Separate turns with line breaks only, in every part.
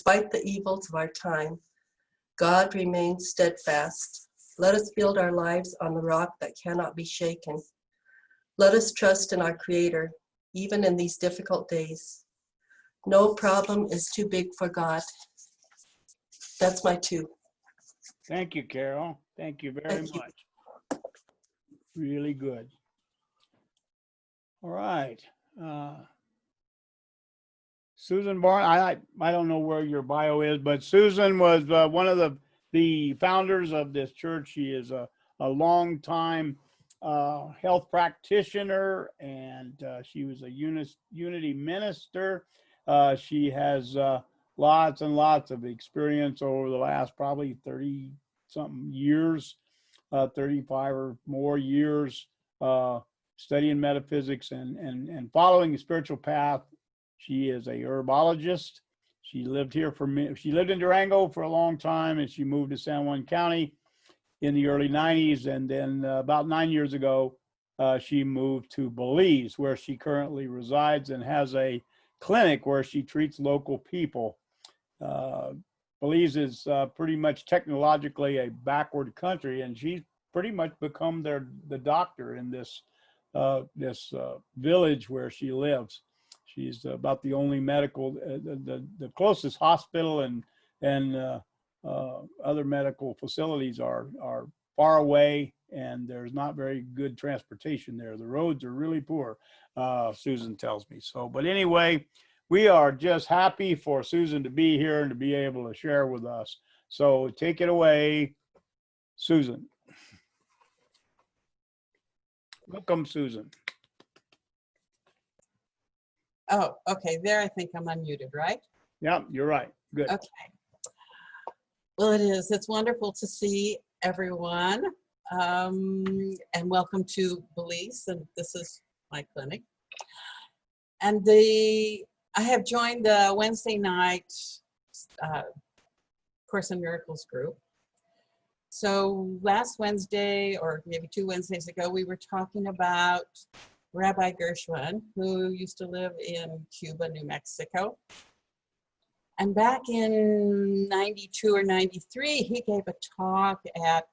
Despite the evils of our time, God remains steadfast. Let us build our lives on the rock that cannot be shaken. Let us trust in our Creator, even in these difficult days. No problem is too big for God. That's my two.
Thank you, Carol. Thank you very much. Really good. All right. Susan Barnes, I don't know where your bio is, but Susan was one of the founders of this church. She is a long-time health practitioner, and she was a unity minister. She has lots and lots of experience over the last probably 30-something years, 35 or more years, studying metaphysics and following the spiritual path. She is a herbologist. She lived in Durango for a long time, and she moved to San Juan County in the early 90s. And then about 9 years ago, she moved to Belize, where she currently resides and has a clinic where she treats local people. Belize is pretty much technologically a backward country, and she's pretty much become the doctor in this village where she lives. She's about the only medical, the closest hospital and other medical facilities are far away, and there's not very good transportation there. The roads are really poor, Susan tells me. So, but anyway, we are just happy for Susan to be here and to be able to share with us. So take it away, Susan. Welcome, Susan.
Oh, okay. There, I think I'm unmuted, right?
Yeah, you're right. Good.
Okay. Well, it's wonderful to see everyone. And welcome to Belize, and this is my clinic. And I have joined the Wednesday night Course in Miracles group. So last Wednesday, or maybe 2 Wednesdays ago, we were talking about Rabbi Gershwin, who used to live in Cuba, New Mexico. And back in 92 or 93, he gave a talk at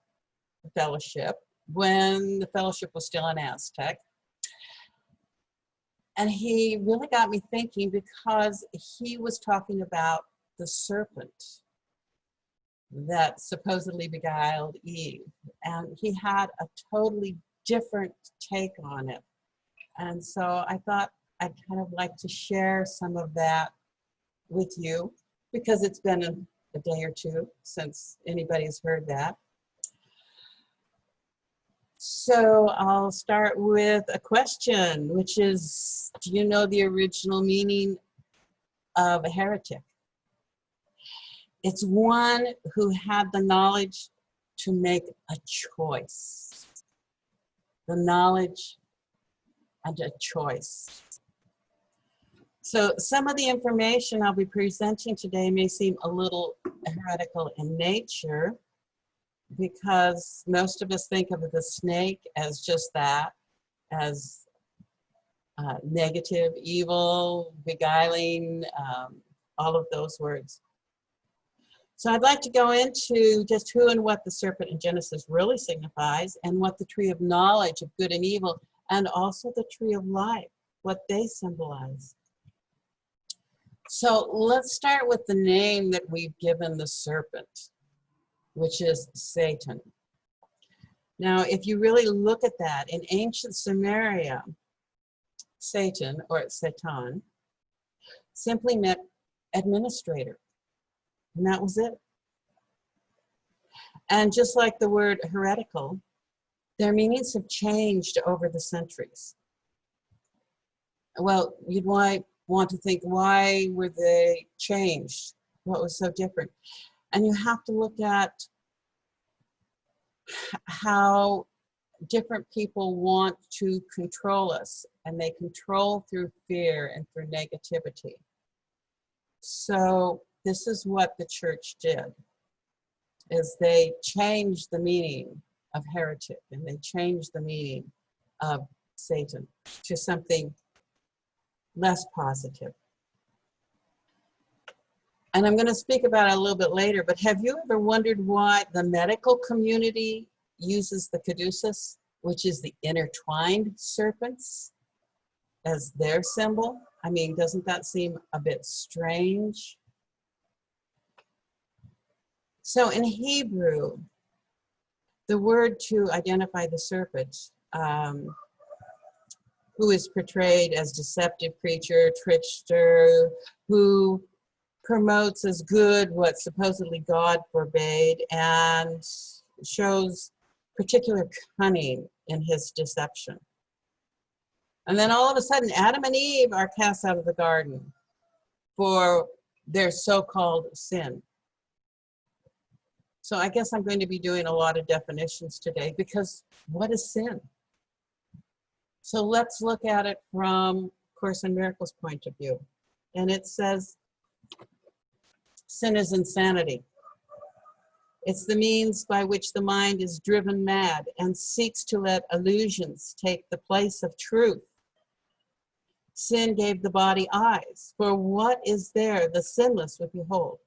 the fellowship when the fellowship was still in Aztec. And he really got me thinking, because he was talking about the serpent that supposedly beguiled Eve. And he had a totally different take on it. And so I thought I'd kind of like to share some of that with you, because it's been a day or two since anybody's heard that. So I'll start with a question, which is, do you know the original meaning of a heretic? It's one who had the knowledge to make a choice. The knowledge and a choice. So some of the information I'll be presenting today may seem a little heretical in nature, because most of us think of the snake as just that, as negative, evil, beguiling, all of those words. So I'd like to go into just who and what the serpent in Genesis really signifies, and what the tree of knowledge of good and evil, and also the tree of life, what they symbolize. So let's start with the name that we've given the serpent, which is Satan. Now, if you really look at that, in ancient Samaria, Satan, or Satan, simply meant administrator, and that was it. And just like the word heretical, their meanings have changed over the centuries. Well, you'd want to think, why were they changed? What was so different? And you have to look at how different people want to control us, and they control through fear and through negativity. So this is what the church did, is they changed the meaning of heretic, and they changed the meaning of Satan to something less positive. And I'm going to speak about it a little bit later, but have you ever wondered why the medical community uses the caduceus, which is the intertwined serpents, as their symbol? I mean, doesn't that seem a bit strange? So in Hebrew, the word to identify the serpent, who is portrayed as deceptive creature, trickster, who promotes as good what supposedly God forbade, and shows particular cunning in his deception. And then all of a sudden, Adam and Eve are cast out of the garden for their so-called sin. So I guess I'm going to be doing a lot of definitions today, because what is sin? So let's look at it from Course in Miracles' point of view. And it says, sin is insanity. It's the means by which the mind is driven mad and seeks to let illusions take the place of truth. Sin gave the body eyes, for what is there the sinless would behold?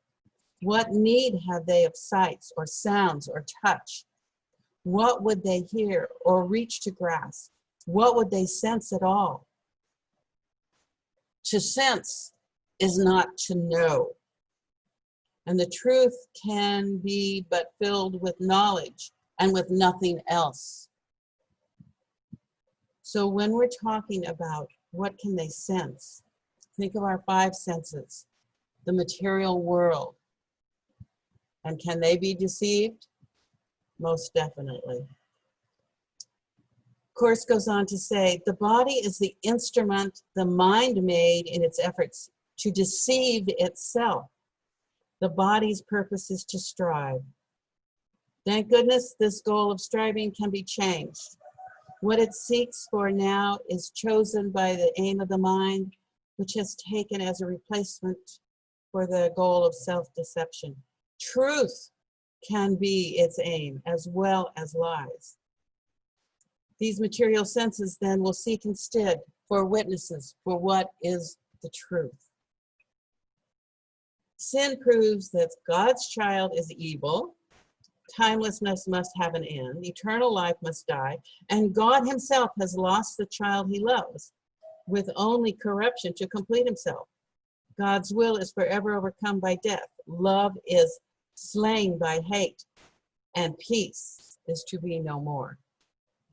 What need have they of sights or sounds or touch? What would they hear or reach to grasp? What would they sense at all? To sense is not to know. And the truth can be but filled with knowledge and with nothing else. So when we're talking about what can they sense, think of our five senses, the material world. And can they be deceived? Most definitely. Course goes on to say, the body is the instrument the mind made in its efforts to deceive itself. The body's purpose is to strive. Thank goodness this goal of striving can be changed. What it seeks for now is chosen by the aim of the mind, which has taken as a replacement for the goal of self-deception. Truth can be its aim as well as lies. These material senses then will seek instead for witnesses for what is the truth. Sin proves that God's child is evil, timelessness must have an end, eternal life must die, and God himself has lost the child he loves, with only corruption to complete himself. God's will is forever overcome by death. Love is slain by hate, and peace is to be no more.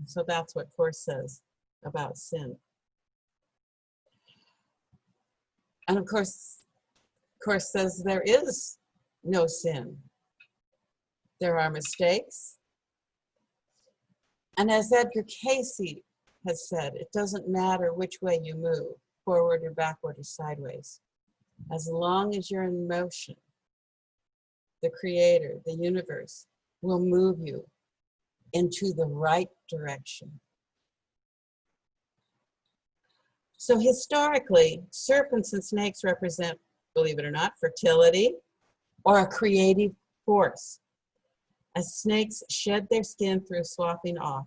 So that's what Course says about sin. And of course, Course says there is no sin. There are mistakes. And as Edgar Casey has said, it doesn't matter which way you move, forward or backward or sideways. As long as you're in motion, the Creator, the universe, will move you into the right direction. So historically, serpents and snakes represent, believe it or not, fertility or a creative force. As snakes shed their skin through sloughing off,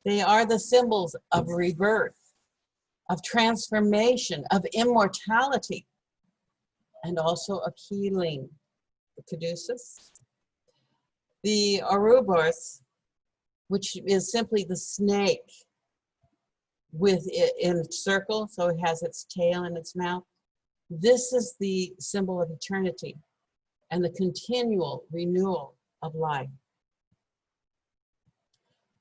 they are the symbols of rebirth, of transformation, of immortality, and also of healing. The caduceus. The Ouroboros, which is simply the snake with it in a circle, so it has its tail in its mouth. This is the symbol of eternity and the continual renewal of life.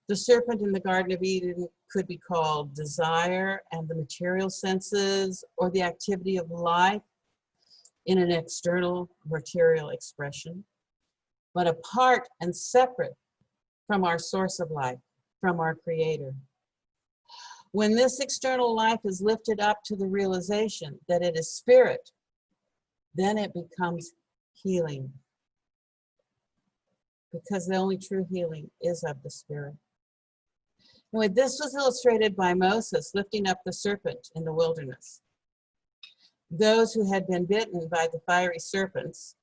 The serpent in the Garden of Eden could be called desire and the material senses, or the activity of life in an external material expression, but apart and separate from our source of life, from our Creator. When this external life is lifted up to the realization that it is spirit, then it becomes healing. Because the only true healing is of the spirit. Anyway, this was illustrated by Moses lifting up the serpent in the wilderness. Those who had been bitten by the fiery serpents,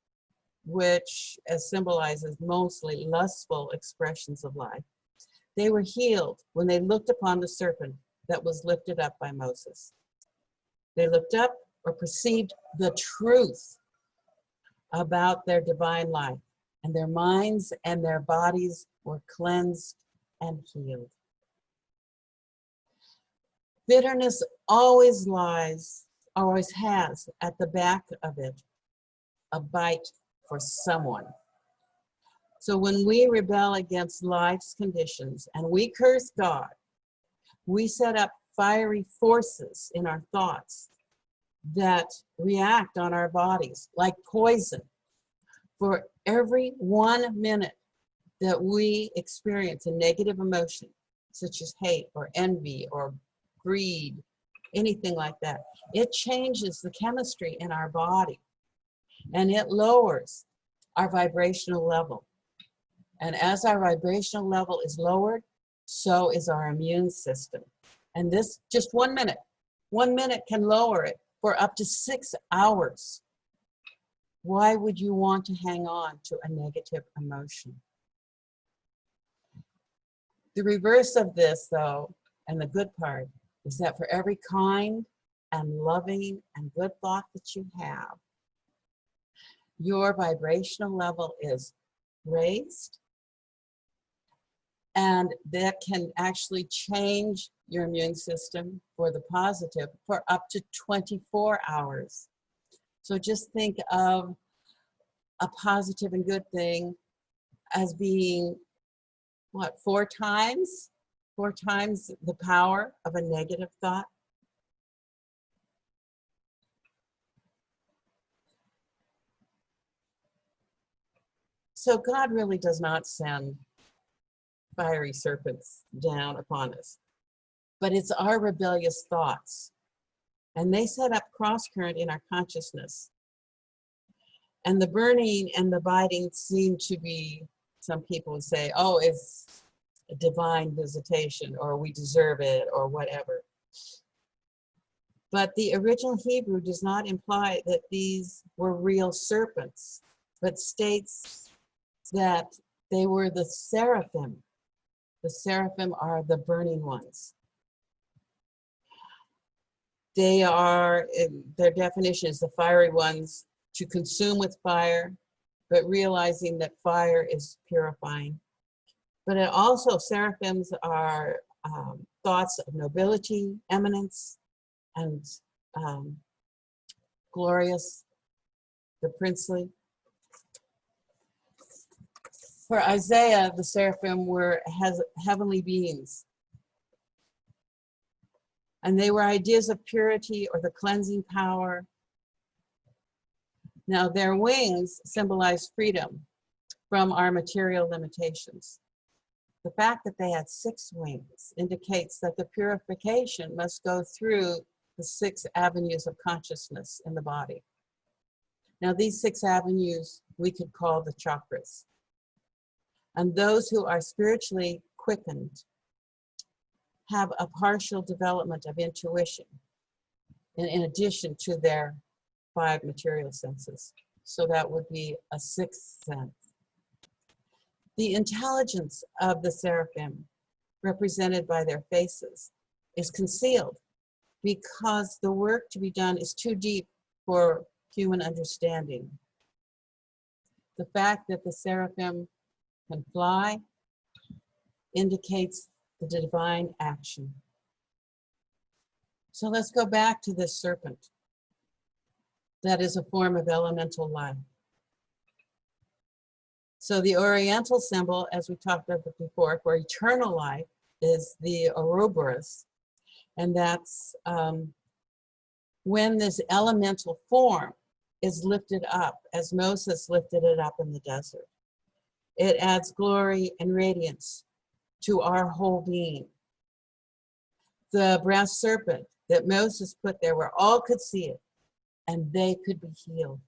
which symbolizes mostly lustful expressions of life, they were healed when they looked upon the serpent that was lifted up by Moses. They looked up or perceived the truth about their divine life, and their minds and their bodies were cleansed and healed. Bitterness always has at the back of it a bite for someone. So when we rebel against life's conditions and we curse God, we set up fiery forces in our thoughts that react on our bodies like poison. For every 1 minute that we experience a negative emotion, such as hate or envy or greed, anything like that, it changes the chemistry in our body and it lowers our vibrational level. And as our vibrational level is lowered, so is our immune system. And this, just 1 minute, 1 minute can lower it for up to 6 hours. Why would you want to hang on to a negative emotion? The reverse of this, though, and the good part, is that for every kind and loving and good thought that you have, your vibrational level is raised, and that can actually change your immune system for the positive for up to 24 hours. So just think of a positive and good thing as being, what, 4 times? 4 times the power of a negative thought. So God really does not send fiery serpents down upon us, but it's our rebellious thoughts. And they set up cross-current in our consciousness. And the burning and the biting seem to be, some people would say, oh, it's a divine visitation, or we deserve it, or whatever. But the original Hebrew does not imply that these were real serpents, but states that they were the seraphim. The seraphim are the burning ones. They are, their definition is the fiery ones, to consume with fire, but realizing that fire is purifying. But it also, seraphims are thoughts of nobility, eminence, and glorious, the princely. For Isaiah, the seraphim were heavenly beings. And they were ideas of purity or the cleansing power. Now, their wings symbolize freedom from our material limitations. The fact that they had 6 wings indicates that the purification must go through the 6 avenues of consciousness in the body. Now, these 6 avenues we could call the chakras. And those who are spiritually quickened have a partial development of intuition in addition to their 5 material senses. So that would be a 6th sense. The intelligence of the seraphim, represented by their faces, is concealed because the work to be done is too deep for human understanding. The fact that the seraphim can fly indicates the divine action. So let's go back to this serpent. That is a form of elemental life. So the Oriental symbol, as we talked about before, for eternal life is the Ouroboros. And that's when this elemental form is lifted up, as Moses lifted it up in the desert. It adds glory and radiance to our whole being. The brass serpent that Moses put there where all could see it and they could be healed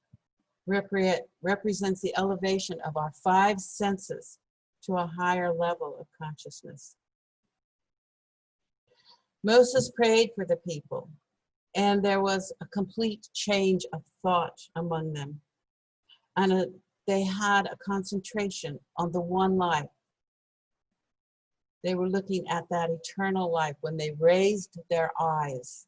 represents the elevation of our 5 senses to a higher level of consciousness. Moses prayed for the people, and there was a complete change of thought among them. And they had a concentration on the one life. They were looking at that eternal life when they raised their eyes.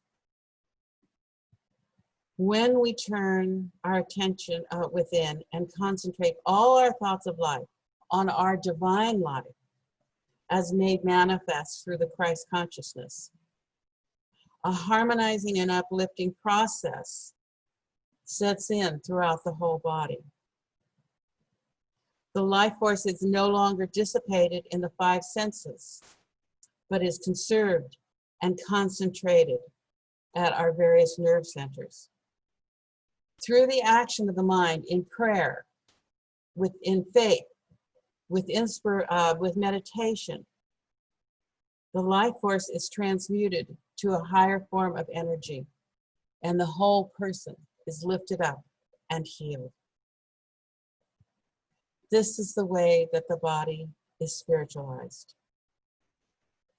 When we turn our attention within and concentrate all our thoughts of life on our divine life as made manifest through the Christ consciousness, a harmonizing and uplifting process sets in throughout the whole body. The life force is no longer dissipated in the five senses, but is conserved and concentrated at our various nerve centers. Through the action of the mind in prayer, in faith, with meditation, the life force is transmuted to a higher form of energy, and the whole person is lifted up and healed. This is the way that the body is spiritualized.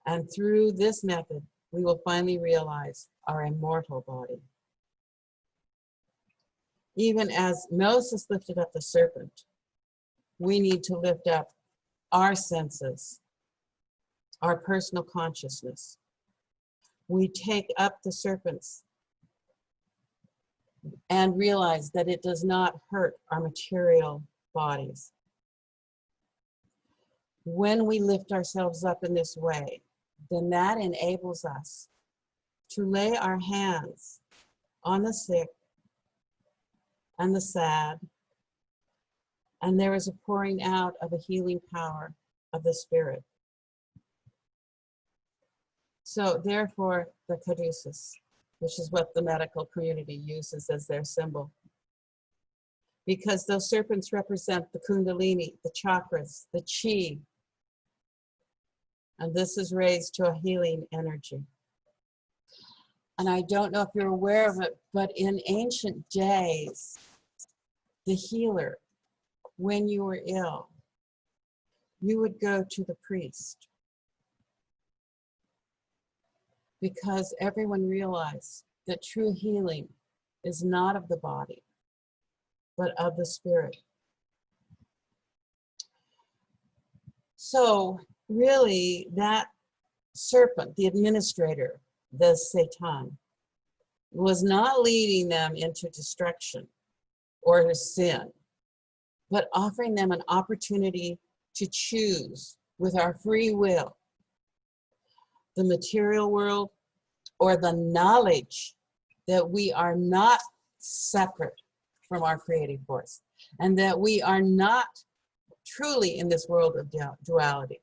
And through this method, we will finally realize our immortal body. Even as Moses lifted up the serpent, we need to lift up our senses, our personal consciousness. We take up the serpents and realize that it does not hurt our material bodies. When we lift ourselves up in this way, then that enables us to lay our hands on the sick and the sad, and there is a pouring out of a healing power of the Spirit. So therefore, the caduceus, which is what the medical community uses as their symbol, because those serpents represent the kundalini, the chakras, the chi, and this is raised to a healing energy. And I don't know if you're aware of it, but in ancient days, the healer, when you were ill, you would go to the priest, because everyone realized that true healing is not of the body, but of the spirit. So really, that serpent, the administrator, the Satan, was not leading them into destruction or sin, but offering them an opportunity to choose with our free will the material world or the knowledge that we are not separate from our creative force and that we are not truly in this world of duality,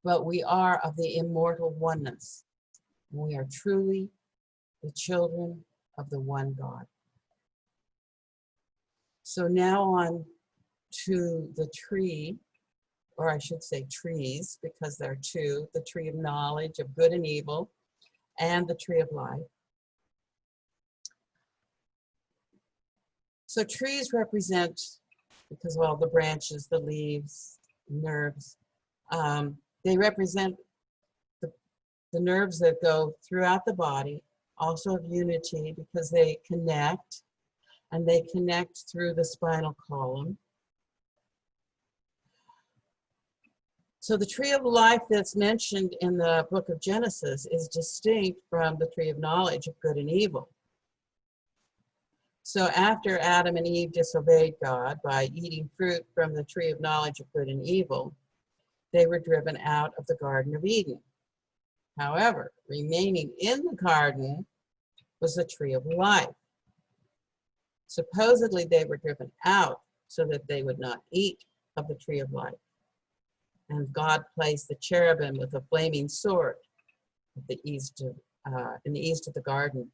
but we are of the immortal oneness. We are truly the children of the one God. So now on to the tree, or I should say trees, because there are two, the tree of knowledge of good and evil and the tree of life. So trees represent, because of all the branches, the leaves, nerves, they represent the nerves that go throughout the body, also of unity, because they connect, and they connect through the spinal column. So the tree of life that's mentioned in the book of Genesis is distinct from the tree of knowledge of good and evil. So after Adam and Eve disobeyed God by eating fruit from the tree of knowledge of good and evil, they were driven out of the Garden of Eden. However, remaining in the garden was the tree of life. Supposedly they were driven out so that they would not eat of the tree of life. And God placed the cherubim with a flaming sword at the east of, in the east of the garden.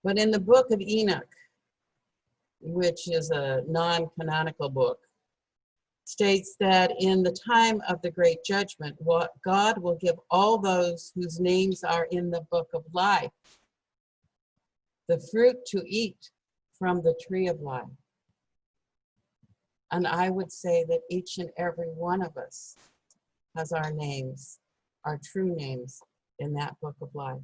But in the book of Enoch, which is a non-canonical book, states that in the time of the great judgment, God will give all those whose names are in the book of life the fruit to eat from the tree of life. And I would say that each and every one of us has our names, our true names, in that book of life.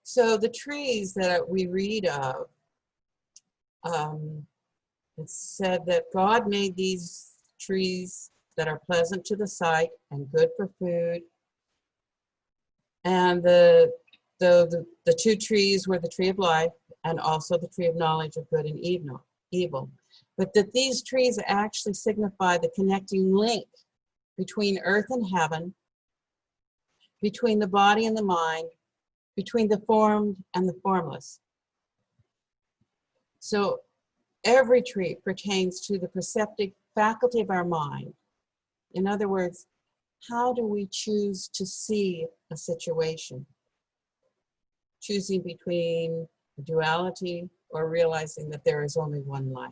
So the trees that we read of, it's said that God made these trees that are pleasant to the sight and good for food. And the two trees were the tree of life and also the tree of knowledge of good and evil. But that these trees actually signify the connecting link between earth and heaven, between the body and the mind, between the formed and the formless. So every tree pertains to the perceptive faculty of our mind. In other words, how do we choose to see a situation? Choosing between duality or realizing that there is only one life.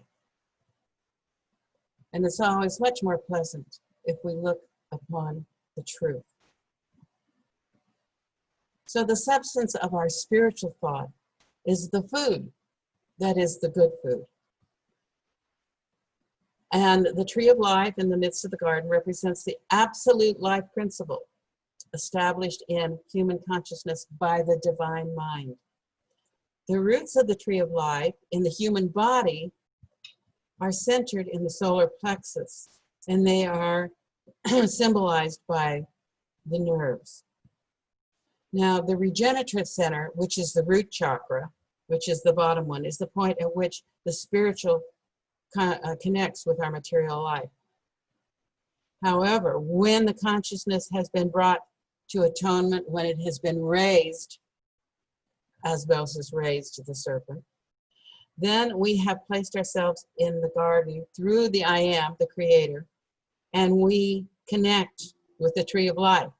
And it's always much more pleasant if we look upon the truth. So the substance of our spiritual thought is the food that is the good food. And the tree of life in the midst of the garden represents the absolute life principle established in human consciousness by the divine mind. The roots of the tree of life in the human body are centered in the solar plexus, and they are symbolized by the nerves. Now, the regenerative center, which is the root chakra, which is the bottom one, is the point at which the spiritual connects with our material life. However, when the consciousness has been brought to atonement, when it has been raised, as Moses raised the serpent, then we have placed ourselves in the garden through the I Am, the Creator, and we connect with the tree of life,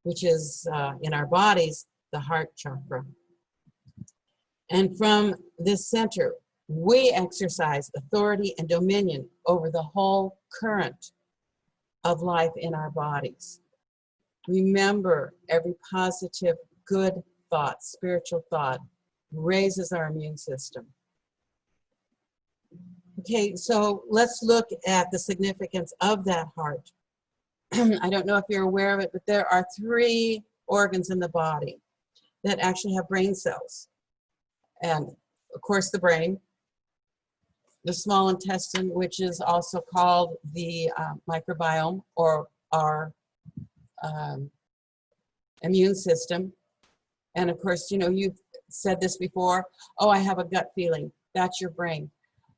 which is in our bodies, the heart chakra. And from this center, we exercise authority and dominion over the whole current of life in our bodies. Remember, every positive, good thought, spiritual thought, raises our immune system. Okay, so let's look at the significance of that heart. I don't know if you're aware of it, but there are 3 organs in the body that actually have brain cells. And of course, the brain, the small intestine, which is also called the microbiome, or our immune system. And of course, you know, you've said this before, oh, I have a gut feeling. That's your brain.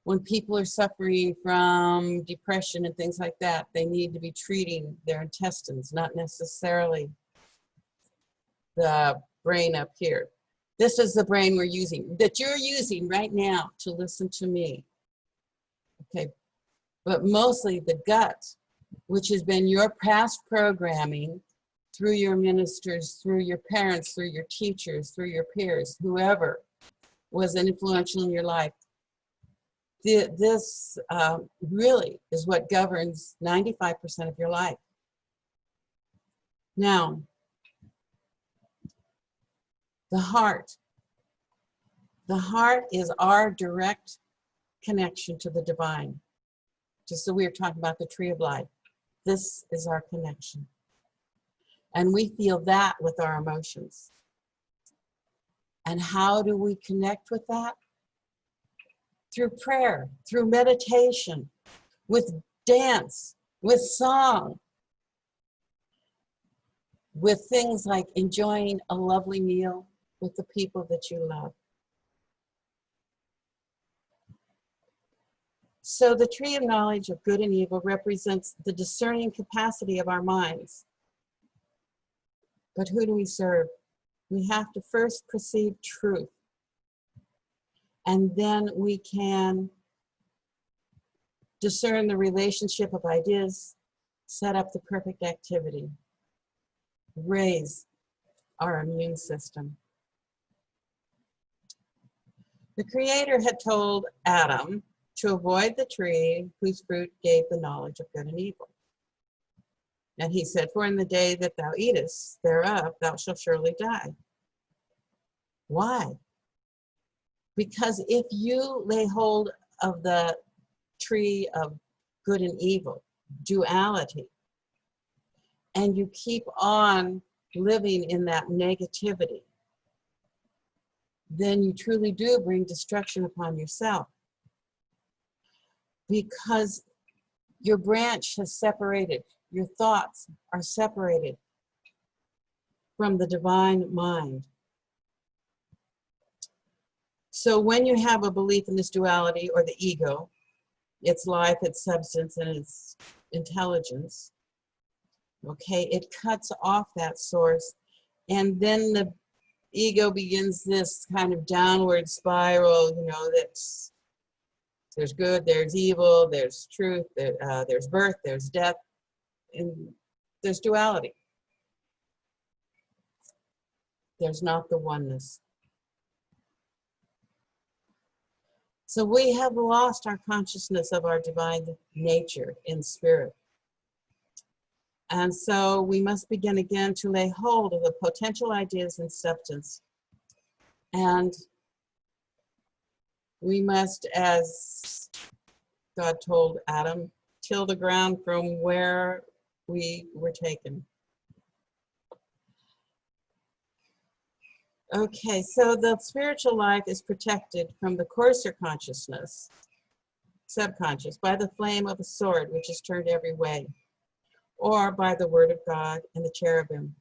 When people are suffering from depression and things like that, they need to be treating their intestines, not necessarily the brain up here. This is the brain we're using, that you're using right now to listen to me. Okay, but mostly the gut, which has been your past programming through your ministers, through your parents, through your teachers, through your peers, whoever was influential in your life. This really is what governs 95% of your life. Now, the heart. The heart is our direct connection to the divine. Just so we were talking about the tree of life. This is our connection. And we feel that with our emotions. And how do we connect with that? Through prayer, through meditation, with dance, with song, with things like enjoying a lovely meal with the people that you love. So the tree of knowledge of good and evil represents the discerning capacity of our minds. But who do we serve? We have to first perceive truth. And then we can discern the relationship of ideas, set up the perfect activity, raise our immune system. The Creator had told Adam to avoid the tree whose fruit gave the knowledge of good and evil. And he said, for in the day that thou eatest thereof, thou shalt surely die. Why? Because if you lay hold of the tree of good and evil, duality, and you keep on living in that negativity, then you truly do bring destruction upon yourself. Because Your branch has separated. Your thoughts are separated from the divine mind. So when you have a belief in this duality or the ego, its life, its substance, and its intelligence, okay, it cuts off that source, and then the ego begins this kind of downward spiral, you know, that's, there's good, there's evil, there's truth, there's birth, there's death, and there's duality. There's not the oneness. So we have lost our consciousness of our divine nature in spirit. And so we must begin again to lay hold of the potential ideas and substance. And we must, as God told Adam, till the ground from where we were taken. Okay, so the spiritual life is protected from the coarser consciousness, subconscious, by the flame of a sword which is turned every way, or by the word of God and the cherubim.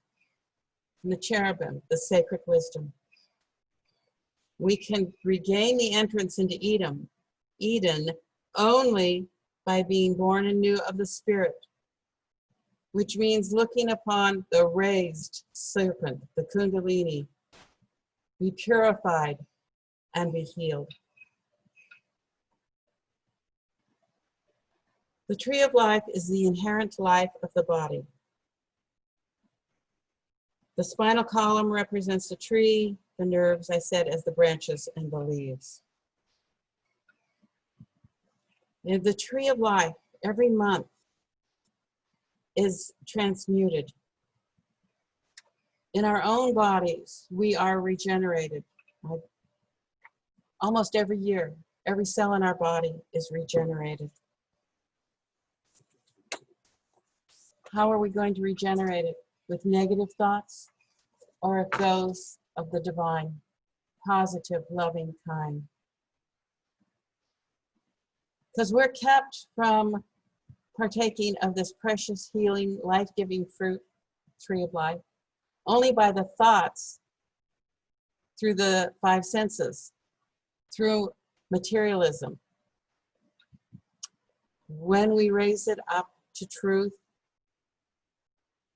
And the cherubim, the sacred wisdom. We can regain the entrance into Eden only by being born anew of the Spirit, which means looking upon the raised serpent, the Kundalini, be purified and be healed. The tree of life is the inherent life of the body. The spinal column represents the tree, the nerves, I said, as the branches and the leaves. And the tree of life, every month, is transmuted. In our own bodies, we are regenerated. Almost every year, every cell in our body is regenerated. How are we going to regenerate it? With negative thoughts, or if those of the divine, positive, loving kind? Because we're kept from partaking of this precious, healing, life-giving fruit, tree of life, only by the thoughts through the five senses, through materialism. When we raise it up to truth,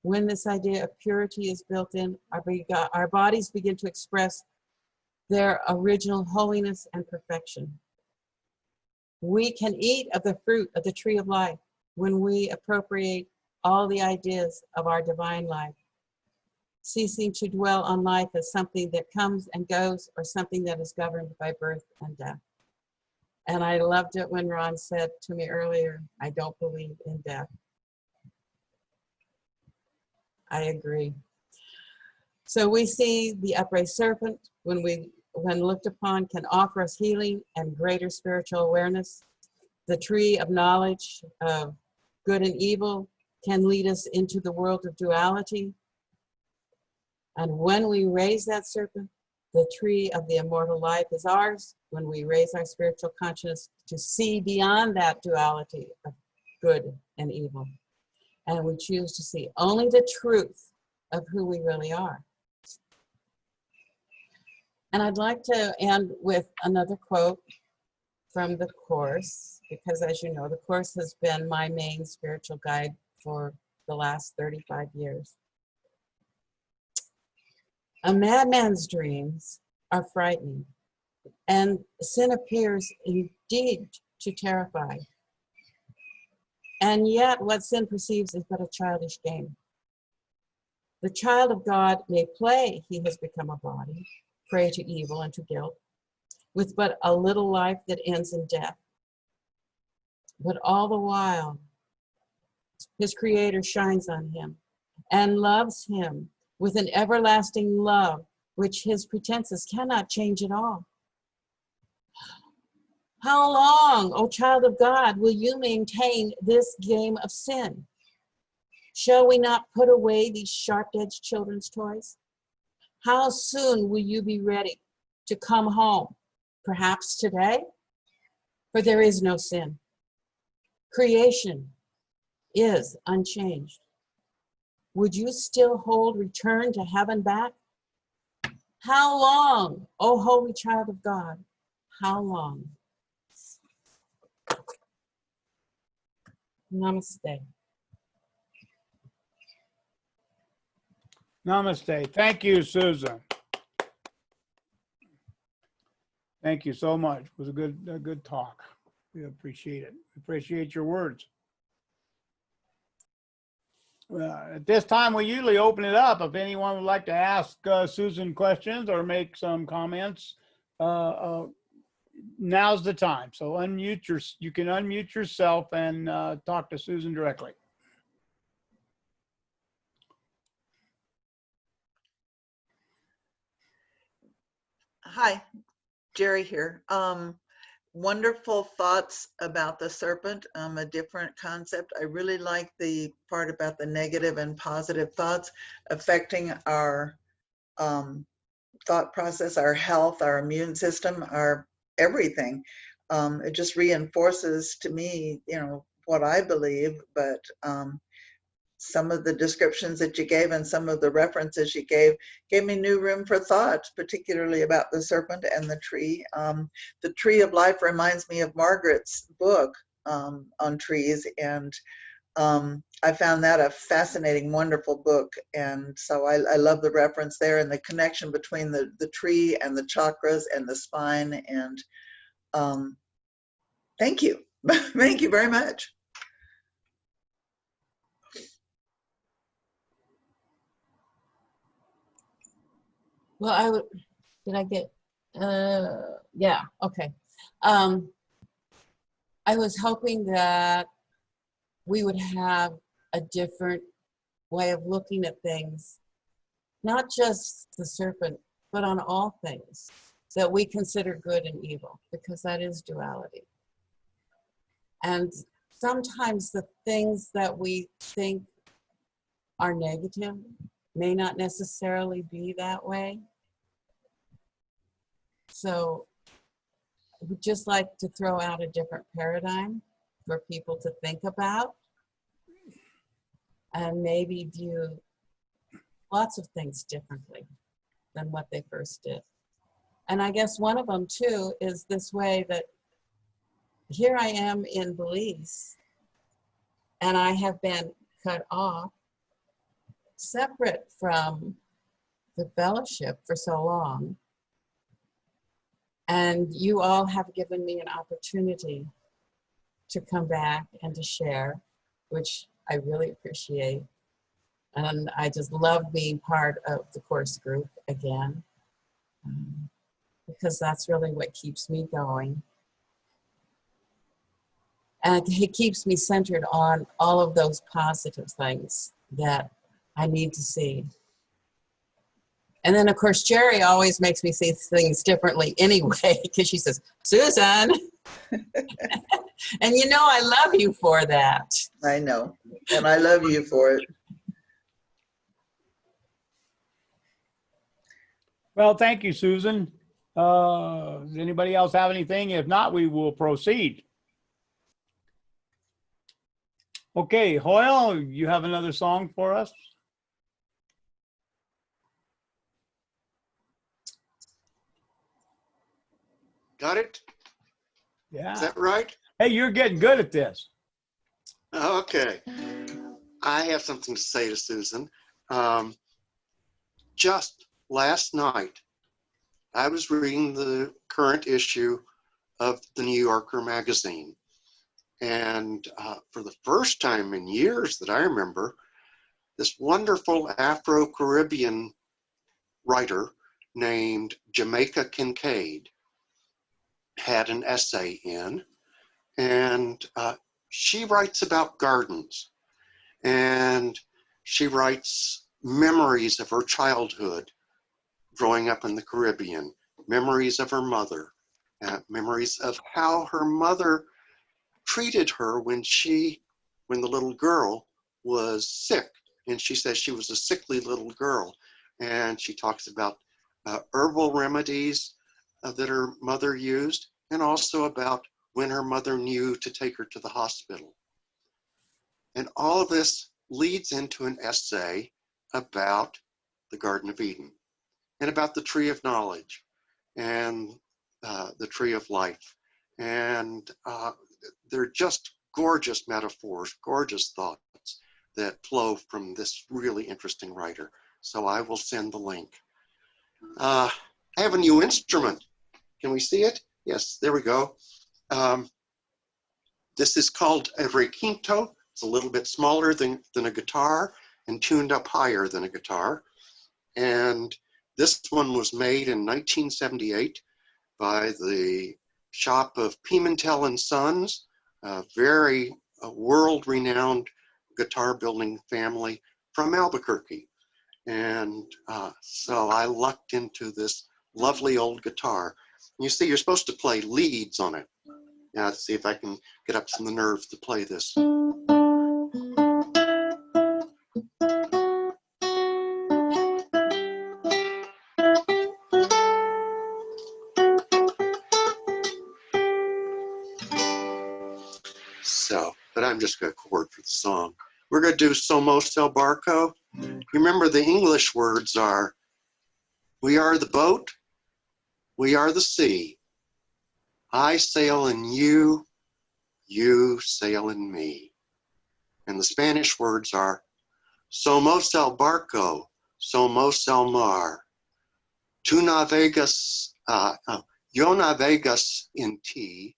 when this idea of purity is built in, our bodies begin to express their original holiness and perfection. We can eat of the fruit of the tree of life when we appropriate all the ideas of our divine life, ceasing to dwell on life as something that comes and goes or something that is governed by birth and death. And I loved it when Ron said to me earlier, I don't believe in death. I agree. So we see the upraised serpent, when looked upon, can offer us healing and greater spiritual awareness. The tree of knowledge of good and evil can lead us into the world of duality. And when we raise that serpent, the tree of the immortal life is ours. When we raise our spiritual consciousness to see beyond that duality of good and evil. And we choose to see only the truth of who we really are. And I'd like to end with another quote from the Course, because as you know, the Course has been my main spiritual guide for the last 35 years. A madman's dreams are frightening, and sin appears indeed to terrify. And yet what sin perceives is but a childish game. The child of God may play he has become a body, prey to evil and to guilt, with but a little life that ends in death. But all the while, his Creator shines on him and loves him with an everlasting love, which his pretenses cannot change at all. How long, O child of God, will you maintain this game of sin? Shall we not put away these sharp-edged children's toys? How soon will you be ready to come home? Perhaps today? For there is no sin. Creation is unchanged, would you still hold return to heaven back? How long, O holy child of God? How long? Namaste.
Namaste. Thank you, Susan. Thank you so much. It was a good talk. We appreciate it. We appreciate your words. At this time, we usually open it up. If anyone would like to ask Susan questions or make some comments, now's the time. So you can unmute yourself and talk to Susan directly.
Hi, Jerry here. Wonderful thoughts about the serpent, a different concept. I really like the part about the negative and positive thoughts affecting our thought process, our health, our immune system, our everything. It just reinforces to me, what I believe, but some of the descriptions that you gave and some of the references you gave me new room for thought, particularly about the serpent and the tree. The Tree of Life reminds me of Margaret's book on trees, and I found that a fascinating, wonderful book. And so I love the reference there and the connection between the tree and the chakras and the spine. And thank you. Thank you very much.
Well, did I get, yeah, okay. I was hoping that we would have a different way of looking at things, not just the serpent, but on all things that we consider good and evil, because that is duality. And sometimes the things that we think are negative may not necessarily be that way. So I would just like to throw out a different paradigm for people to think about and maybe view lots of things differently than what they first did. And I guess one of them too is this way that here I am in Belize and I have been cut off, separate from the fellowship for so long. And you all have given me an opportunity to come back and to share, which I really appreciate. And I just love being part of the course group again, because that's really what keeps me going. And it keeps me centered on all of those positive things that I need to see. And then, of course, Jerry always makes me see things differently anyway, because she says, Susan. And you know I love you for that.
I know, and I love you for it.
Well, thank you, Susan. Does anybody else have anything? If not, we will proceed. Okay, Hoyle, you have another song for us?
Got it?
Yeah.
Is that right?
Hey, you're getting good at this.
Okay. I have something to say to Susan. Just last night, I was reading the current issue of the New Yorker magazine. And for the first time in years that I remember, this wonderful Afro-Caribbean writer named Jamaica Kincaid had an essay in, and she writes about gardens, and she writes memories of her childhood growing up in the Caribbean, memories of her mother, memories of how her mother treated her when the little girl was sick. And she says she was a sickly little girl. And she talks about herbal remedies that her mother used, and also about when her mother knew to take her to the hospital. And all of this leads into an essay about the Garden of Eden and about the tree of knowledge and the tree of life. And they're just gorgeous metaphors, gorgeous thoughts that flow from this really interesting writer. So I will send the link. I have a new instrument. Can we see it? Yes, there we go. This is called a requinto. It's a little bit smaller than a guitar and tuned up higher than a guitar. And this one was made in 1978 by the shop of Pimentel and Sons, a very world-renowned guitar building family from Albuquerque. And so I lucked into this lovely old guitar. You see, you're supposed to play leads on it. Now, let's see if I can get up some of the nerve to play this. So, but I'm just going to chord for the song. We're going to do Somos el Barco. Remember, the English words are, we are the boat, we are the sea. I sail in you, you sail in me. And the Spanish words are, Somos el barco, somos el mar. Tú navegas, yo navegas en ti.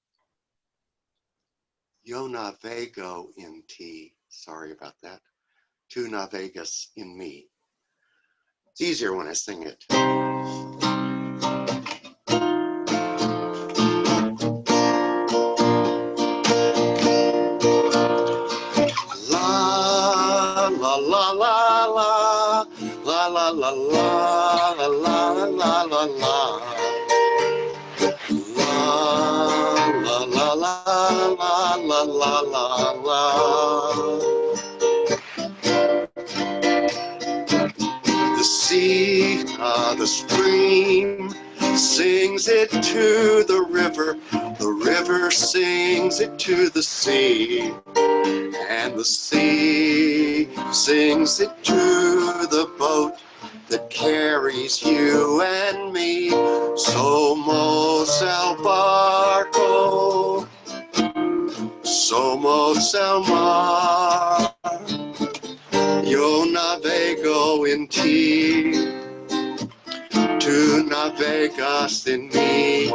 Yo navego en ti. Sorry about that. Tú navegas en me. It's easier when I sing it. La la la la la la la la la la la la la la la la la la la la. The sea, the stream sings it to the river sings it to the sea, and the sea sings it to the boat that carries you and me. Somos el barco, somos el mar. Yo navego en ti, tú navegas en mí.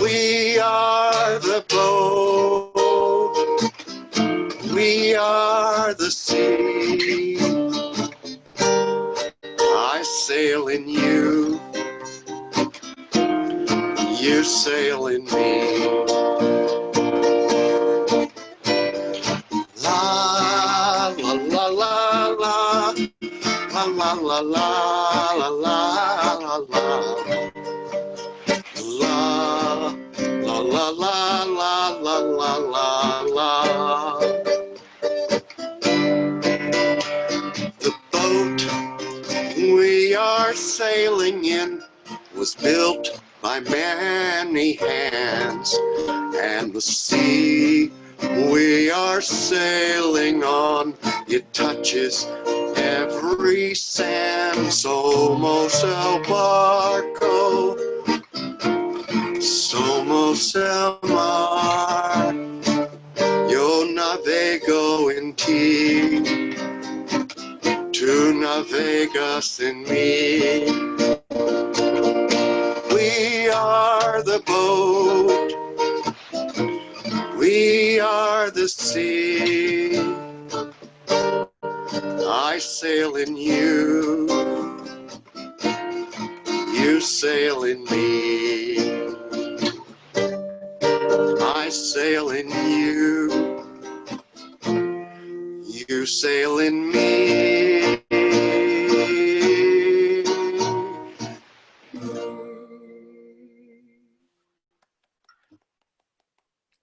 We are the boat, we are the sea. I sail in you, you sail in me. La la la la la la la la la la la la la la la la. The boat we are sailing in was built by many hands, and the sea we are sailing on, it touches every sand. Somos el barco, somos el mar. Yo navego en ti, tú navegas en mí. We are the boat, we are the sea. I sail in you, you sail in me. I sail in you, you sail in me.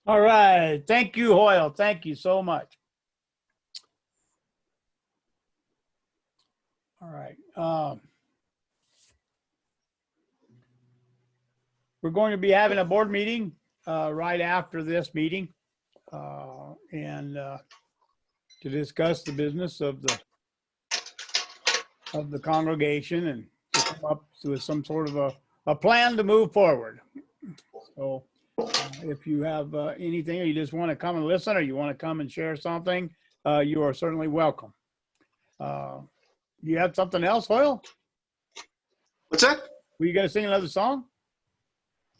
All right. Thank you, Hoyle. Thank you so much. All right. We're going to be having a board meeting right after this meeting. and to discuss the business of the congregation and to come up with some sort of a plan to move forward. So if you have anything, or you just want to come and listen, or you want to come and share something, you are certainly welcome. You have something else, Hoyle?
What's that?
Were you going to sing another song?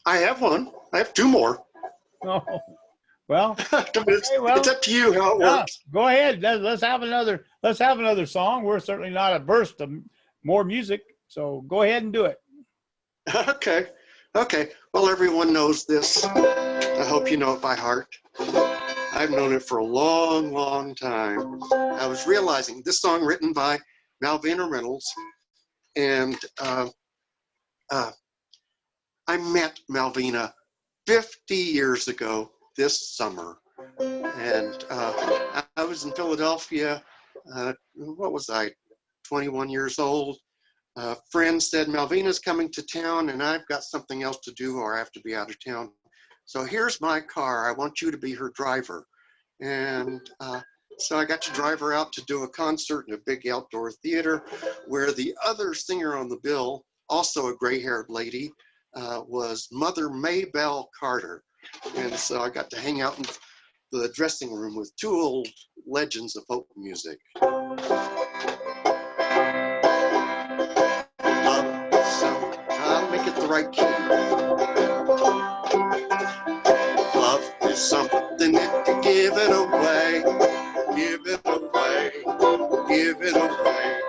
I have one. I have two more.
Oh, well,
it's,
okay, well,
it's up to you how it
yeah,
works.
go ahead. Let's have another song. We're certainly not averse to more music, so go ahead and do it.
Okay. Okay. Well, everyone knows this. I hope you know it by heart. I've known it for a long, long time. I was realizing this song written by Malvina Reynolds, and I met Malvina 50 years ago this summer. And I was in Philadelphia. What was I, 21 years old? A friend said, Malvina's coming to town and I've got something else to do or I have to be out of town. So here's my car. I want you to be her driver. And so I got to drive her out to do a concert in a big outdoor theater where the other singer on the bill, also a gray-haired lady, was Mother Maybelle Carter. And so I got to hang out in the dressing room with two old legends of folk music. I'll make it the right key. Love is something if you give it away, give it away, give it away.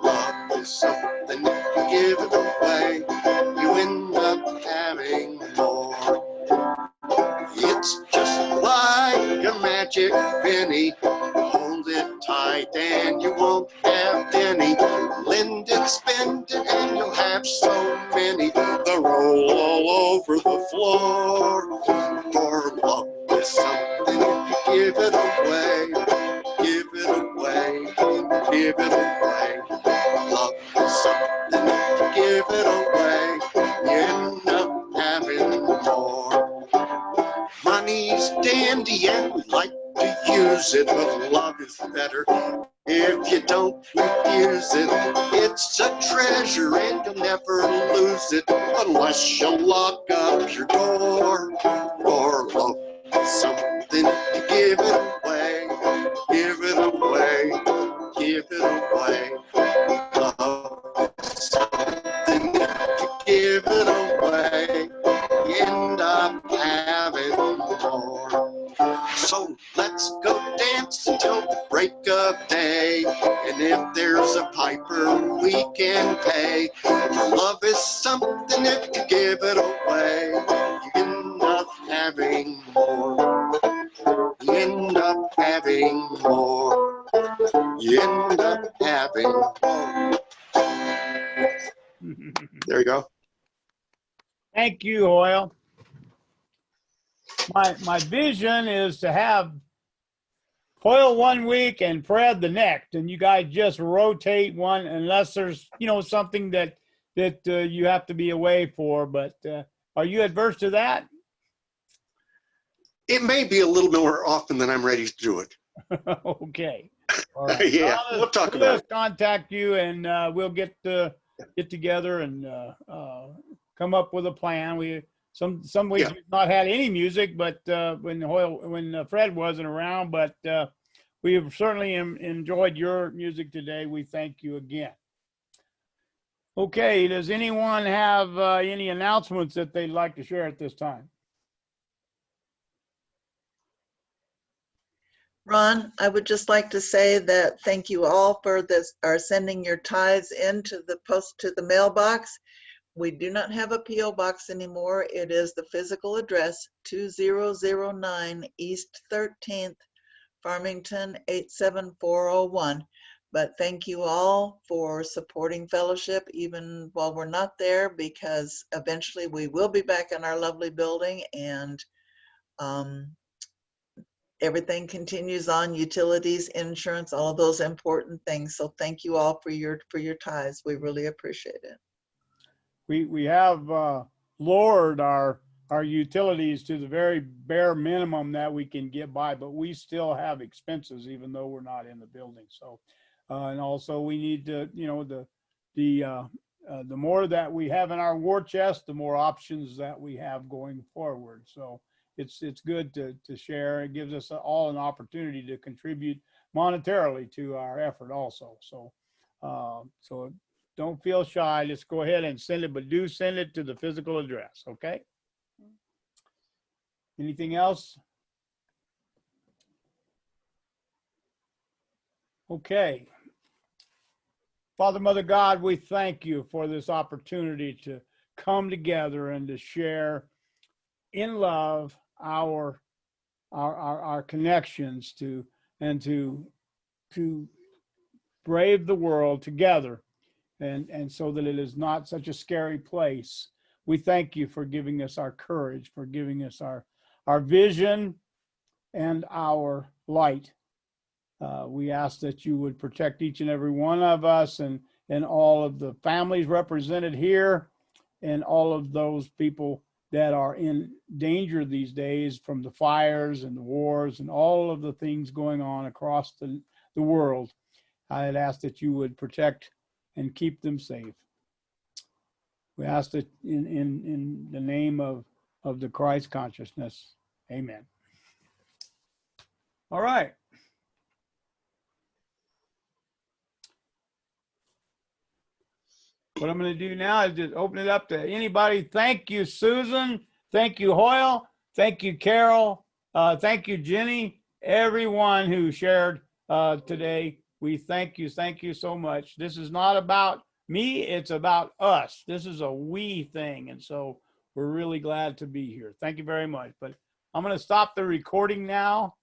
Love is something if you give it away, you end up having more. It's just like a magic penny. Hold it tight and you won't have any. Lend it, spend it, and you'll have so many. They'll roll all over the floor. For love is something if you give it away, give it away, give it away. Love is something if you give it away, you end up having more. Money's dandy and we like to use it, but love is better. If you don't refuse it, it's a treasure and you'll never lose it unless you lock up your door. For love is something if you give it away, give it away, give it away. Love is something if you give it away, you end up having more. So let's go dance until the break of day. And if there's a piper, we can pay. Love is something if you give it away, you end up having more. You end up having more. You end up having more. There you go.
Thank you, Hoyle. My vision is to have Hoyle one week and Fred the next, and you guys just rotate one unless there's something that you have to be away for. But are you adverse to that?
It may be a little more often than I'm ready to do it.
Okay. All right.
Yeah, we'll talk about it.
Contact you, and we'll get together and come up with a plan. We some weeks we've not had any music, but when Fred wasn't around, but we have certainly enjoyed your music today. We thank you again. Okay, does anyone have any announcements that they'd like to share at this time?
Ron, I would just like to say that thank you all for this, are sending your tithes into the post to the mailbox. We do not have a P.O. box anymore. It is the physical address 2009 East 13th, Farmington 87401. But thank you all for supporting fellowship even while we're not there, because eventually we will be back in our lovely building, and everything continues on, utilities, insurance, all of those important things. So thank you all for your tithes. We really appreciate it.
We have lowered our our utilities to the very bare minimum that we can get by, but we still have expenses even though we're not in the building. So, and also we need to, you know, the more that we have in our war chest, the more options that we have going forward. So it's good to share. It gives us all an opportunity to contribute monetarily to our effort also. So, so don't feel shy. Just go ahead and send it, but do send it to the physical address. Okay. Anything else? Okay. Father, Mother God, we thank you for this opportunity to come together and to share in love our connections to brave the world together, and so that it is not such a scary place. We thank you for giving us our courage, for giving us our vision and our light. We ask that you would protect each and every one of us and all of the families represented here and all of those people that are in danger these days from the fires and the wars and all of the things going on across the world. I'd ask that you would protect and keep them safe. We ask that in the name of the Christ consciousness. Amen. All right. What I'm going to do now is just open it up to anybody. Thank you, Susan. Thank you, Hoyle. Thank you, Carol. Thank you, Jenny. Everyone who shared today, we thank you. Thank you so much. This is not about me. It's about us. This is a we thing. And so we're really glad to be here. Thank you very much. But I'm going to stop the recording now.